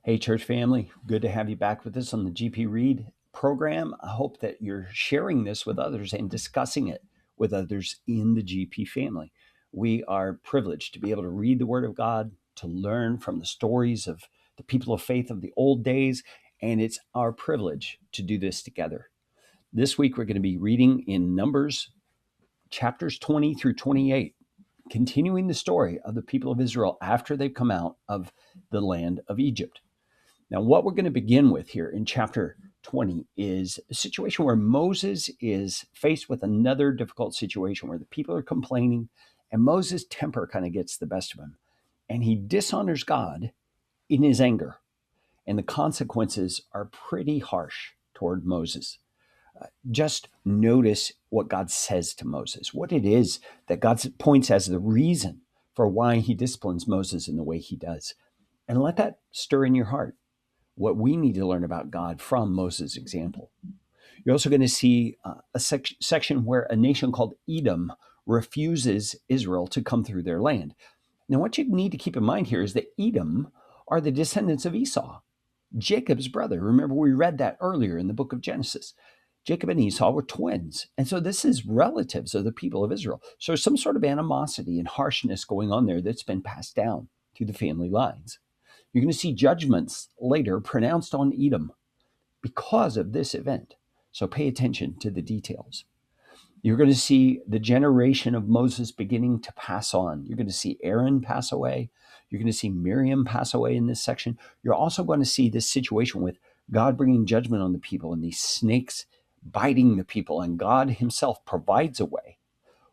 Hey, church family, good to have you back with us on the GPRead program. I hope that you're sharing this with others and discussing it with others in the GP family. We are privileged to be able to read the Word of God, to learn from the stories of the people of faith of the old days, and it's our privilege to do this together. This week, we're going to be reading in Numbers chapters 20 through 28, continuing the story of the people of Israel after they've come out of the land of Egypt. Now, what we're going to begin with here in chapter 20 is a situation where Moses is faced with another difficult situation where the people are complaining and Moses' temper kind of gets the best of him. And he dishonors God in his anger. And the consequences are pretty harsh toward Moses. Just notice what God says to Moses, what it is that God points as the reason for why he disciplines Moses in the way he does. And let that stir in your heart what we need to learn about God from Moses' example. You're also going to see a section where a nation called Edom refuses Israel to come through their land. Now, what you need to keep in mind here is that Edom are the descendants of Esau, Jacob's brother. Remember, we read that earlier in the book of Genesis. Jacob and Esau were twins. And so this is relatives of the people of Israel. So there's some sort of animosity and harshness going on there that's been passed down through the family lines. You're going to see judgments later pronounced on Edom because of this event. So pay attention to the details. You're going to see the generation of Moses beginning to pass on. You're going to see Aaron pass away. You're going to see Miriam pass away in this section. You're also going to see this situation with God bringing judgment on the people and these snakes biting the people. And God himself provides a way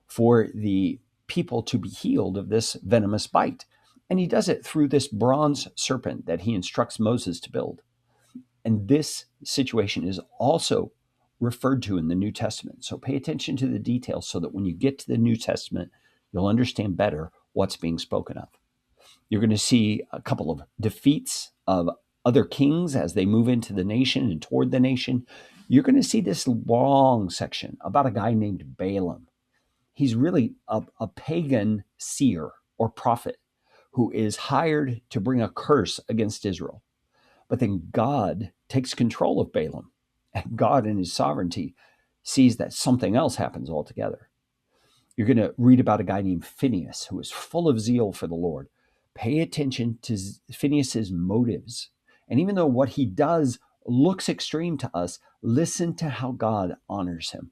for the people to be healed of this venomous bite. And he does it through this bronze serpent that he instructs Moses to build. And this situation is also referred to in the New Testament. So pay attention to the details so that when you get to the New Testament, you'll understand better what's being spoken of. You're going to see a couple of defeats of other kings as they move into the nation and toward the nation. You're going to see this long section about a guy named Balaam. He's really a pagan seer or prophet who is hired to bring a curse against Israel. But then God takes control of Balaam, and God in his sovereignty sees that something else happens altogether. You're going to read about a guy named Phineas who is full of zeal for the Lord. Pay attention to Phineas's motives. And even though what he does looks extreme to us, listen to how God honors him.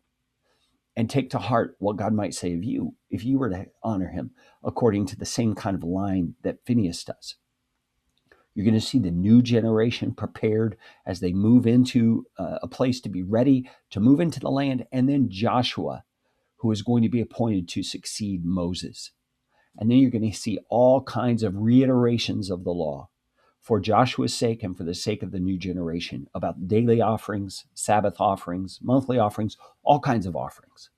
And take to heart what God might say of you if you were to honor him according to the same kind of line that Phineas does. You're going to see the new generation prepared as they move into a place to be ready to move into the land. And then Joshua, who is going to be appointed to succeed Moses. And then you're going to see all kinds of reiterations of the law for Joshua's sake and for the sake of the new generation about daily offerings, Sabbath offerings, monthly offerings, all kinds of offerings.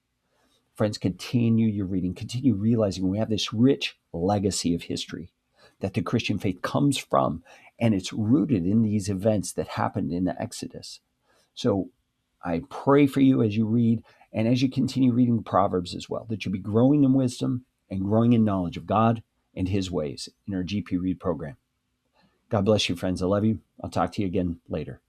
Friends, continue your reading, continue realizing we have this rich legacy of history that the Christian faith comes from, and it's rooted in these events that happened in the Exodus. So I pray for you as you read and as you continue reading the Proverbs as well, that you'll be growing in wisdom and growing in knowledge of God and his ways in our GP Read program. God bless you, friends. I love you. I'll talk to you again later.